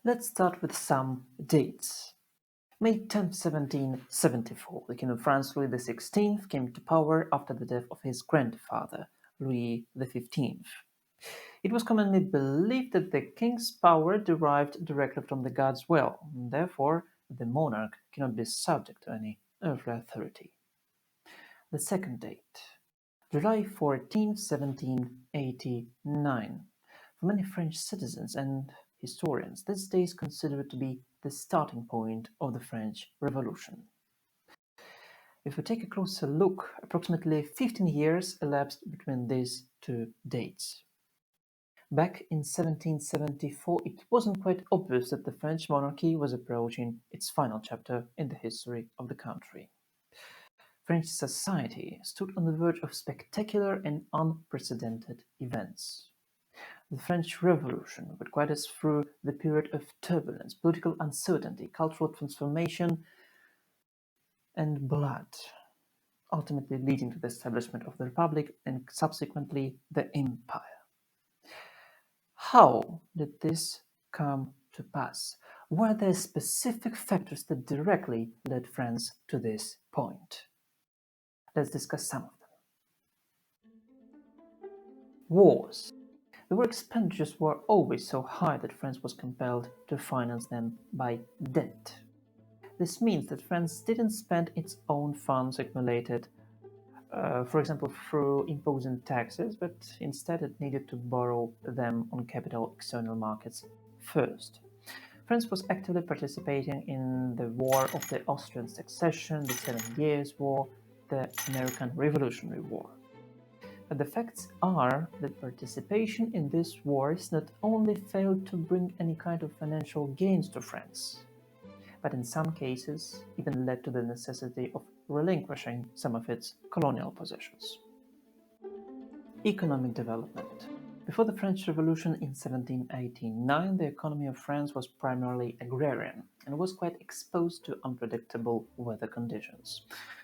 Let's start with some dates. May 10th, 1774, the King of France Louis XVI came to power after the death of his grandfather, Louis XV. It was commonly believed that the king's power derived directly from the God's will, and therefore the monarch cannot be subject to any earthly authority. The second date, July 14th, 1789. For many French citizens and historians, this day is considered to be the starting point of the French Revolution. If we take a closer look, approximately 15 years elapsed between these two dates. Back in 1774, it wasn't quite obvious that the French monarchy was approaching its final chapter in the history of the country. French society stood on the verge of spectacular and unprecedented events. The French Revolution would guide us through the period of turbulence, political uncertainty, cultural transformation, and blood, ultimately leading to the establishment of the Republic and subsequently the Empire. How did this come to pass? Were there specific factors that directly led France to this point? Let's discuss some of them. Wars. The war expenditures were always so high that France was compelled to finance them by debt. This means that France didn't spend its own funds accumulated, for example, through imposing taxes, but instead it needed to borrow them on capital external markets first. France was actively participating in the War of the Austrian Succession, the Seven Years' War, the American Revolutionary War. But the facts are that participation in these wars not only failed to bring any kind of financial gains to France, but in some cases even led to the necessity of relinquishing some of its colonial possessions. Economic development. Before the French Revolution in 1789, the economy of France was primarily agrarian and was quite exposed to unpredictable weather conditions.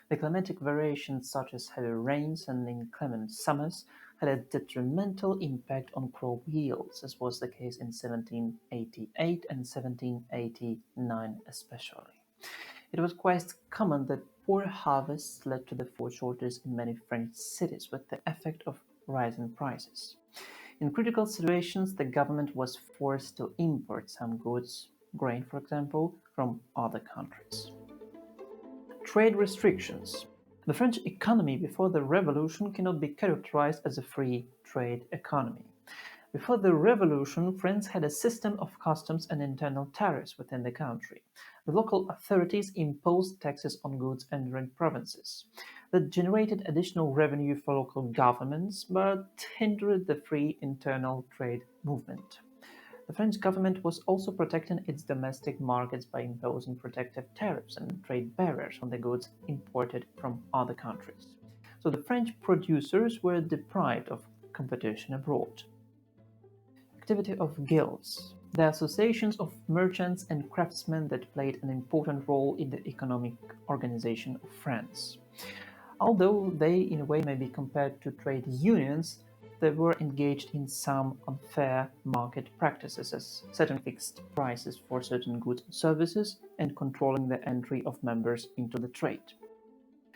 The climatic variations such as heavy rains and inclement summers had a detrimental impact on crop yields, as was the case in 1788 and 1789 especially. It was quite common that poor harvests led to the food shortages in many French cities, with the effect of rising prices. In critical situations, the government was forced to import some goods, grain for example, from other countries. Trade restrictions. The French economy before the Revolution cannot be characterized as a free trade economy. Before the Revolution, France had a system of customs and internal tariffs within the country. The local authorities imposed taxes on goods entering provinces. That generated additional revenue for local governments, but hindered the free internal trade movement. The French government was also protecting its domestic markets by imposing protective tariffs and trade barriers on the goods imported from other countries. So the French producers were deprived of competition abroad. Activity of guilds, the associations of merchants and craftsmen that played an important role in the economic organization of France. Although they, in a way, may be compared to trade unions, they were engaged in some unfair market practices, as setting fixed prices for certain goods and services and controlling the entry of members into the trade.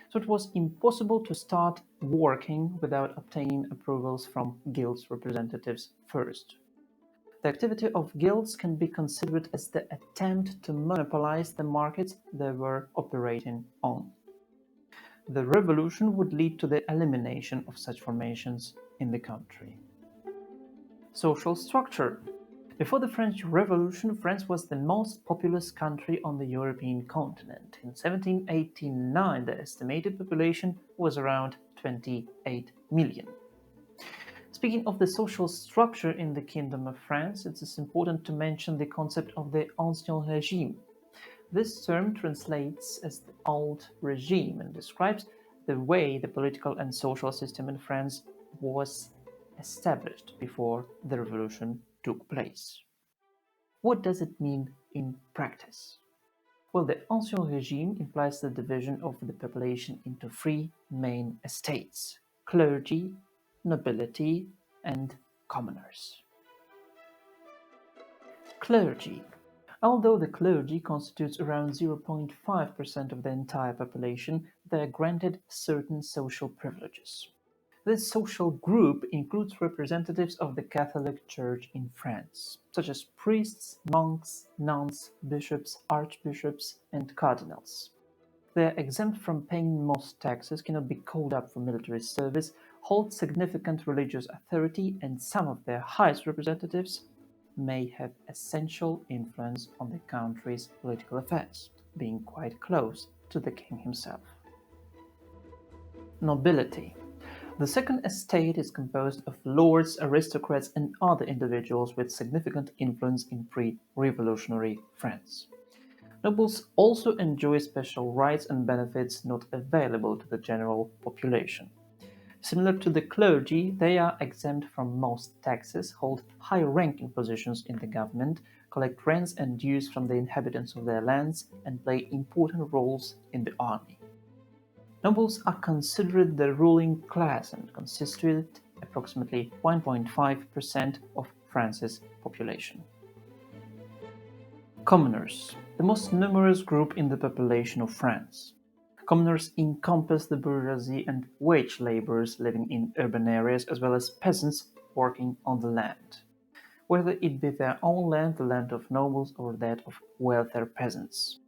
So it was impossible to start working without obtaining approvals from guilds representatives first. The activity of guilds can be considered as the attempt to monopolize the markets they were operating on. The revolution would lead to the elimination of such formations in the country. Social structure. Before the French Revolution, France was the most populous country on the European continent. In 1789, the estimated population was around 28 million. Speaking of the social structure in the Kingdom of France, it is important to mention the concept of the Ancien Régime. This term translates as the old regime and describes the way the political and social system in France was established before the revolution took place. What does it mean in practice? Well, the Ancien Régime implies the division of the population into three main estates: clergy, nobility, and commoners. Clergy. Although the clergy constitutes around 0.5% of the entire population, they are granted certain social privileges. This social group includes representatives of the Catholic Church in France, such as priests, monks, nuns, bishops, archbishops, and cardinals. They are exempt from paying most taxes, cannot be called up for military service, hold significant religious authority, and some of their highest representatives may have essential influence on the country's political affairs, being quite close to the king himself. Nobility. The second estate is composed of lords, aristocrats, and other individuals with significant influence in pre-revolutionary France. Nobles also enjoy special rights and benefits not available to the general population. Similar to the clergy, they are exempt from most taxes, hold high-ranking positions in the government, collect rents and dues from the inhabitants of their lands, and play important roles in the army. Nobles are considered the ruling class and constitute approximately 1.5% of France's population. Commoners, the most numerous group in the population of France. Commoners encompass the bourgeoisie and wage laborers living in urban areas, as well as peasants working on the land, whether it be their own land, the land of nobles, or that of wealthier peasants.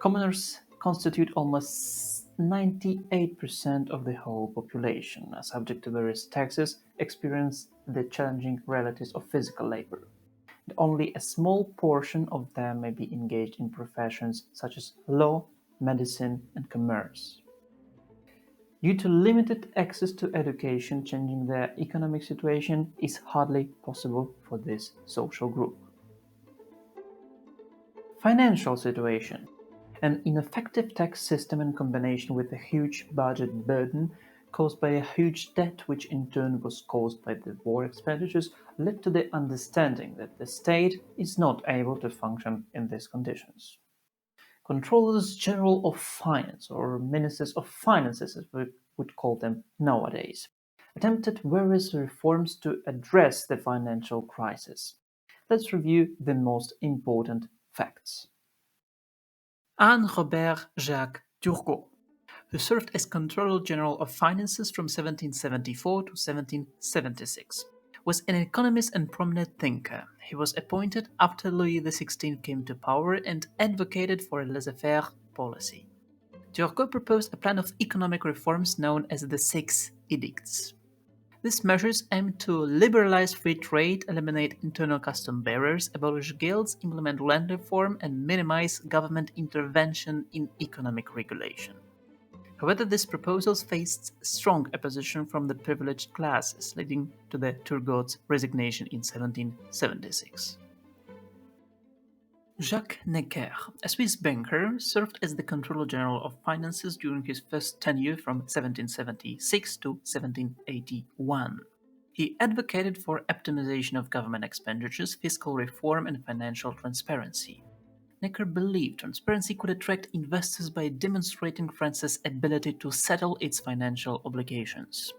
Commoners constitute almost 98% of the whole population, are subject to various taxes, experience the challenging realities of physical labor. And only a small portion of them may be engaged in professions such as law, medicine, and commerce. Due to limited access to education, changing their economic situation is hardly possible for this social group. Financial situation. An ineffective tax system in combination with a huge budget burden caused by a huge debt, which in turn was caused by the war expenditures, led to the understanding that the state is not able to function in these conditions. Controllers General of Finance, or Ministers of Finances as we would call them nowadays, attempted various reforms to address the financial crisis. Let's review the most important facts. Anne Robert Jacques Turgot, who served as Controller General of Finances from 1774 to 1776, was an economist and prominent thinker. He was appointed after Louis XVI came to power and advocated for a laissez-faire policy. Turgot proposed a plan of economic reforms known as the Six Edicts. These measures aimed to liberalize free trade, eliminate internal custom barriers, abolish guilds, implement land reform, and minimize government intervention in economic regulation. However, these proposals faced strong opposition from the privileged classes, leading to the Turgot's resignation in 1776. Jacques Necker, a Swiss banker, served as the Controller General of Finances during his first tenure from 1776 to 1781. He advocated for optimization of government expenditures, fiscal reform, and financial transparency. Necker believed transparency could attract investors by demonstrating France's ability to settle its financial obligations.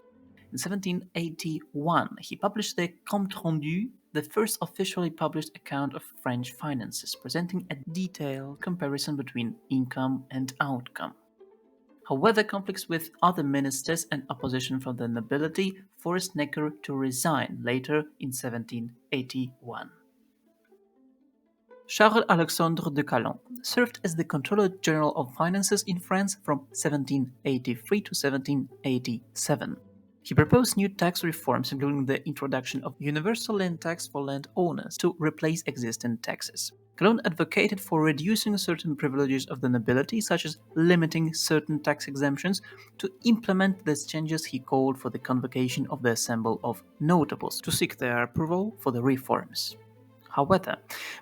In 1781, he published the Compte Rendu, the first officially published account of French finances, presenting a detailed comparison between income and outcome. However, conflicts with other ministers and opposition from the nobility forced Necker to resign later in 1781. Charles-Alexandre de Calonne served as the Controller General of Finances in France from 1783 to 1787. He proposed new tax reforms, including the introduction of universal land tax for landowners to replace existing taxes. Calonne advocated for reducing certain privileges of the nobility, such as limiting certain tax exemptions. To implement these changes, he called for the convocation of the Assembly of Notables to seek their approval for the reforms. However,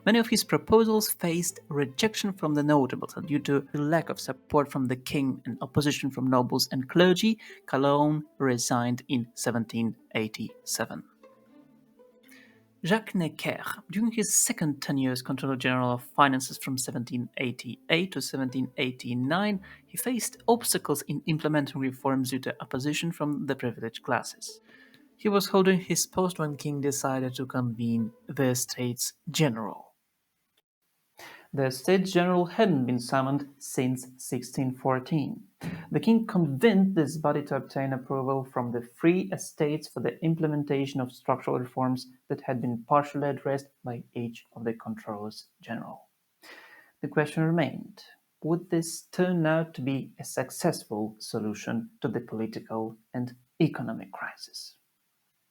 many of his proposals faced rejection from the notables, and due to the lack of support from the king and opposition from nobles and clergy, Calonne resigned in 1787. Jacques Necker, during his second tenure as Controller General of Finances from 1788 to 1789, he faced obstacles in implementing reforms due to opposition from the privileged classes. He was holding his post when King decided to convene the States General. The States General hadn't been summoned since 1614. The king convened this body to obtain approval from the Free Estates for the implementation of structural reforms that had been partially addressed by each of the controllers general. The question remained, would this turn out to be a successful solution to the political and economic crisis?